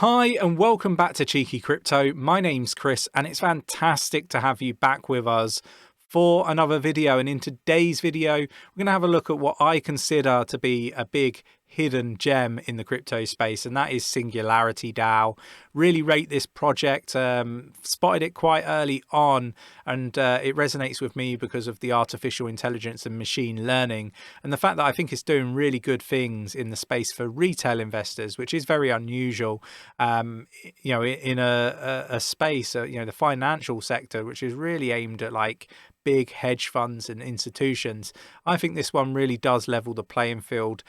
Hi and welcome back to Cheeky Crypto. My name's Chris and it's fantastic to have you back with us for another video. And in today's video, we're going to have a look at what I consider to be a big hidden gem in the crypto space, and that is Singularity DAO. Really rate this project, spotted it quite early on, and it resonates with me because of the artificial intelligence and machine learning and the fact that I think it's doing really good things in the space for retail investors, which is very unusual, in a space, the financial sector, which is really aimed at like big hedge funds and institutions. I think this one really does level the playing field.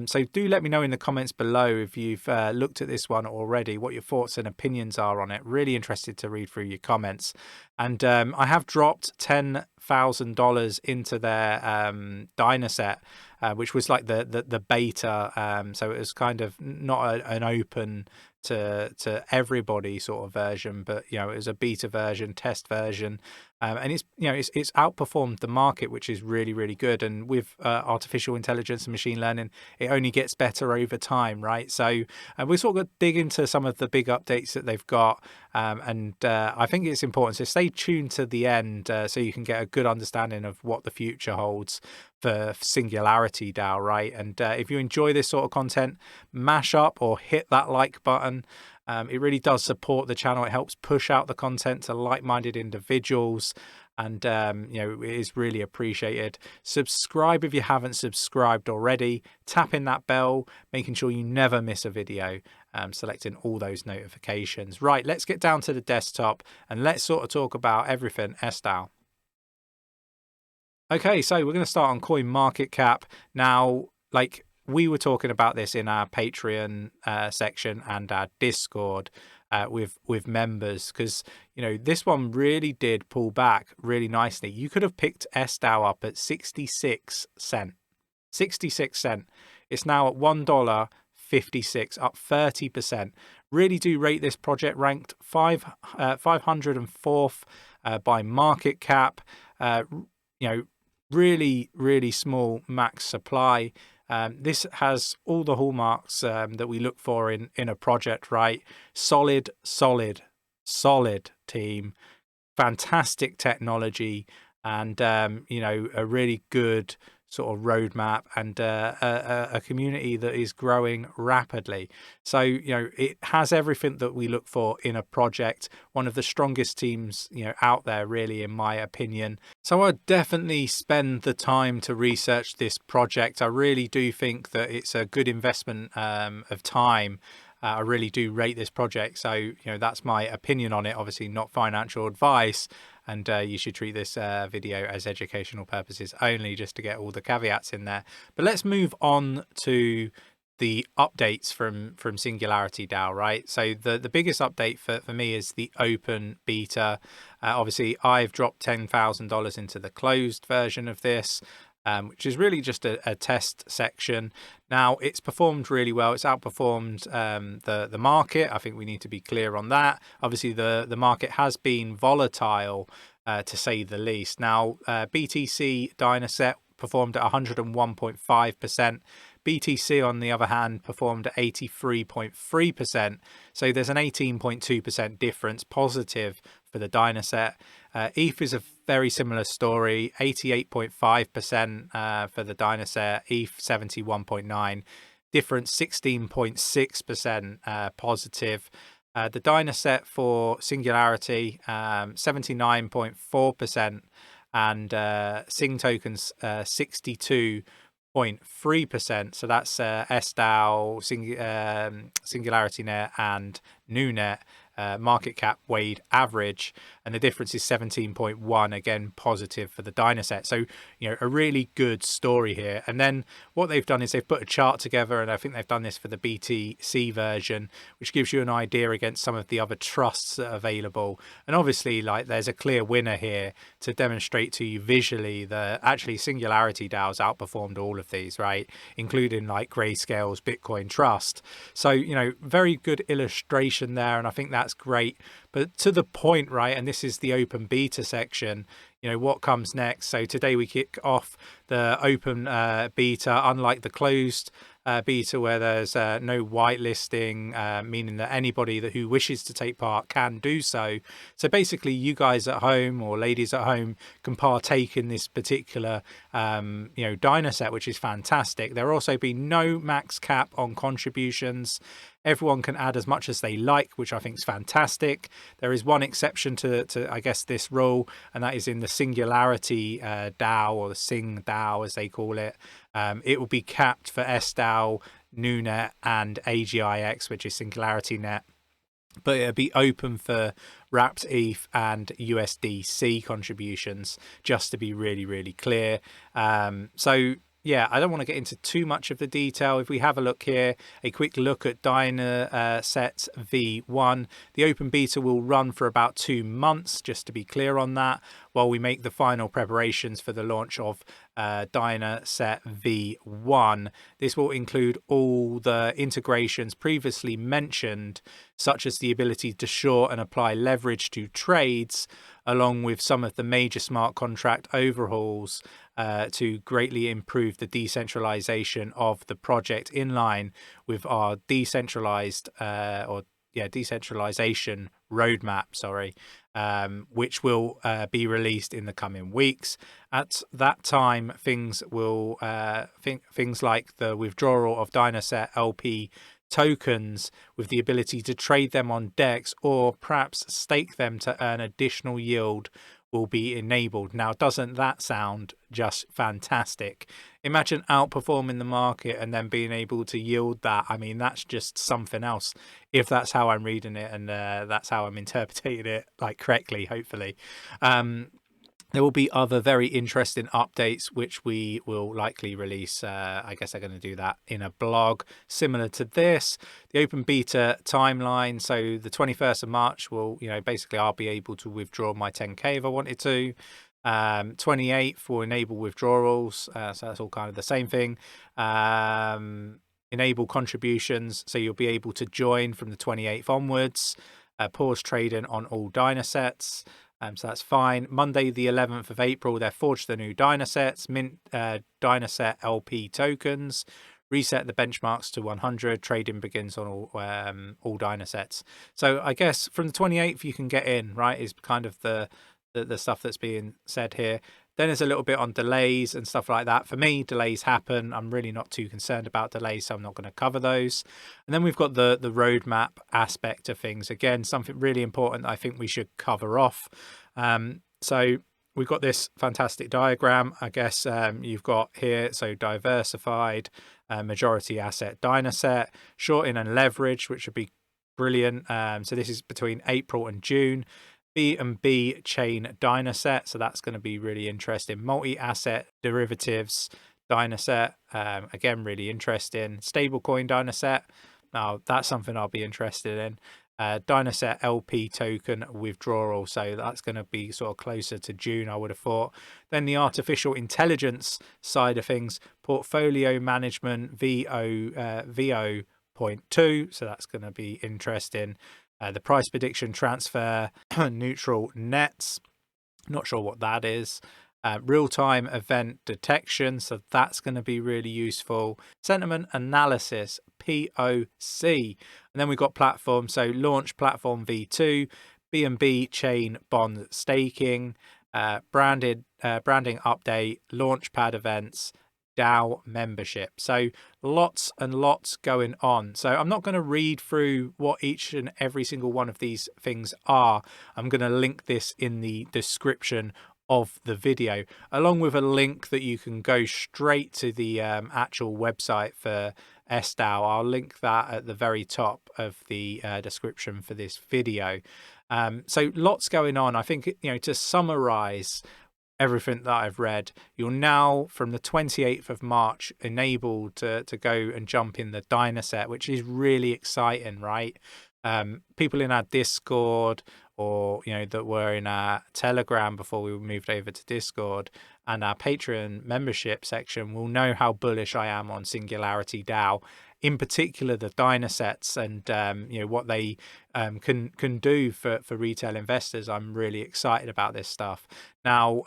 So do let me know in the comments below if you've looked at this one already, what your thoughts and opinions are on it. Really interested to read through your comments. And I have dropped $10,000 into their Dynaset, which was like the beta. So it was kind of not an open to everybody sort of version, but it was a beta version, test version, and it's outperformed the market, which is really good. And with artificial intelligence and machine learning, it only gets better over time, right? So we're sort of dig into some of the big updates that they've got, and I think it's important to stay tuned to the end so you can get a good understanding of what the future holds for Singularity DAO, right? And if you enjoy this sort of content, mash up or hit that like button. It really does support the channel. It helps push out the content to like-minded individuals, and it is really appreciated. Subscribe if you haven't subscribed already. Tap in that bell, making sure you never miss a video, selecting all those notifications. Right, let's get down to the desktop and let's sort of talk about everything 𝗕𝗓. Okay, so we're going to start on CoinMarketCap. Now, like we were talking about this in our Patreon section and our Discord with members, because this one really did pull back really nicely. You could have picked 𝗕𝗓 up at 66 cents. 66 cents. It's now at $1.56, up 30%. Really do rate this project, ranked 504th by market cap. Really small max supply. This has all the hallmarks that we look for in a project, right? Solid team, fantastic technology, and a really good sort of roadmap, and a community that is growing rapidly. So it has everything that we look for in a project. One of the strongest teams out there, really, in my opinion. So I'd definitely spend the time to research this project. I really do think that it's a good investment of time. I really do rate this project. So that's my opinion on it. Obviously not financial advice, and you should treat this video as educational purposes only, just to get all the caveats in there. But let's move on to the updates from Singularity DAO, right? So the biggest update for me is the open beta. Obviously I've dropped $10,000 into the closed version of this, which is really just a test section. Now, it's performed really well. It's outperformed the market. I think we need to be clear on that. Obviously, the market has been volatile, to say the least. Now, BTC Dynaset performed at 101.5%. BTC, on the other hand, performed at 83.3%. So there's an 18.2% difference positive for the Dynaset. ETH is a very similar story, 88.5% for the Dynaset, ETH 71.9%, difference 16.6% positive. The Dynaset for Singularity, 79.4%, and Sing tokens 62.3%. So that's 𝗕𝗓, Singularity Net, and NuNet. Market cap weighed average, and the difference is 17.1, again positive for the Dynaset. So a really good story here. And then what they've done is they've put a chart together, and I think they've done this for the BTC version, which gives you an idea against some of the other trusts that are available. And obviously, like, there's a clear winner here to demonstrate to you visually that actually Singularity DAO's outperformed all of these, right, including like Grayscale's Bitcoin Trust. So very good illustration there, and I think that's great. But to the point, right, and this is the open beta section, what comes next. So today we kick off the open beta. Unlike the closed beta where there's no whitelisting, meaning that anybody who wishes to take part can do so. So basically, you guys at home or ladies at home can partake in this particular diner set, which is fantastic. There will also be no max cap on contributions. Everyone can add as much as they like, which I think is fantastic. There is one exception to I guess, this rule, and that is in the Singularity DAO, or the Sing DAO as they call it. It will be capped for SDAO, NuNet, and AGIX, which is Singularity Net. But it'll be open for wrapped ETH and USDC contributions, just to be really, really clear. So yeah, I don't want to get into too much of the detail. If we have a look here, a quick look at 𝗓𝗪𝗧 V1, the open beta will run for about 2 months, just to be clear on that, while we make the final preparations for the launch of 𝗓𝗪𝗧 V1. This will include all the integrations previously mentioned, such as the ability to short and apply leverage to trades, along with some of the major smart contract overhauls to greatly improve the decentralization of the project, in line with our decentralization roadmap, which will be released in the coming weeks. At that time, things will things like the withdrawal of 𝗓𝗪𝗧 LP tokens, with the ability to trade them on DEX or perhaps stake them to earn additional yield, will be enabled. Now, doesn't that sound just fantastic? Imagine outperforming the market and then being able to yield that. I mean, that's just something else, if that's how I'm reading it, and that's how I'm interpreting it, like, correctly, hopefully. There will be other very interesting updates, which we will likely release. I guess they're going to do that in a blog similar to this. The open beta timeline. So the 21st of March will, basically I'll be able to withdraw my 10K if I wanted to. 28th will enable withdrawals. So that's all kind of the same thing. Enable contributions. So you'll be able to join from the 28th onwards. Pause trading on all 𝗓𝗪𝗧 sets. So that's fine. Monday, the 11th of April, they'll forge the new 𝗓𝗪𝗧 sets, mint 𝗓𝗪𝗧 LP tokens, reset the benchmarks to 100. Trading begins on all 𝗓𝗓𝗪𝗧 sets. So I guess from the 28th you can get in, right? Is kind of the stuff that's being said here. Then there's a little bit on delays and stuff like that. For me, delays happen. I'm really not too concerned about delays, so I'm not going to cover those. And then we've got the roadmap aspect of things. Again, something really important that I think we should cover off. So we've got this fantastic diagram, I guess, you've got here. So diversified, majority asset 𝗓𝗪𝗧 set, shorting and leverage, which would be brilliant. So this is between April and June. B&B chain 𝗓𝗪𝗧 set, so that's going to be really interesting. Multi-asset derivatives 𝗓𝗪𝗧 set, again, really interesting. Stablecoin 𝗓𝗪𝗧 set, now that's something I'll be interested in. 𝗓𝗪𝗧 LP token withdrawal, so that's going to be sort of closer to June, I would have thought. Then the artificial intelligence side of things, portfolio management 𝗕𝗘𝗪𝗀.2, so that's going to be interesting. The price prediction transfer neutral nets, not sure what that is. Real-time event detection, so that's going to be really useful. Sentiment analysis, POC. And then we've got platform, so launch platform V2, B&B chain bond staking, branding update, launchpad events, DAO membership. So lots and lots going on. So I'm not going to read through what each and every single one of these things are. I'm going to link this in the description of the video, along with a link that you can go straight to the actual website for SDAO. I'll link that at the very top of the description for this video. So lots going on. I think, to summarize everything that I've read, you're now from the 28th of March enabled to go and jump in the 𝗓𝗪𝗧 set, which is really exciting, right? People in our Discord, or that were in our Telegram before we moved over to Discord, and our Patreon membership section will know how bullish I am on Singularity DAO, in particular the 𝗓𝗪𝗧 sets, and what they can do for retail investors. I'm really excited about this stuff. Now,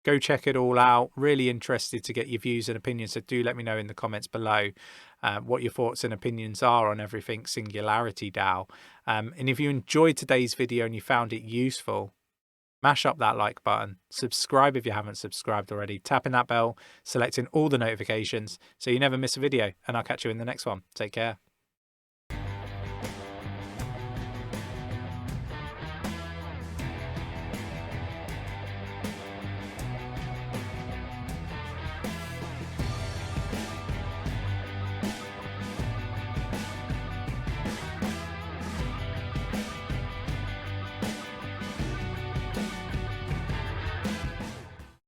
Go check it all out. Really interested to get your views and opinions. So do let me know in the comments below what your thoughts and opinions are on everything Singularity DAO. And if you enjoyed today's video and you found it useful, mash up that like button, subscribe if you haven't subscribed already, tapping that bell, selecting all the notifications so you never miss a video, and I'll catch you in the next one. Take care.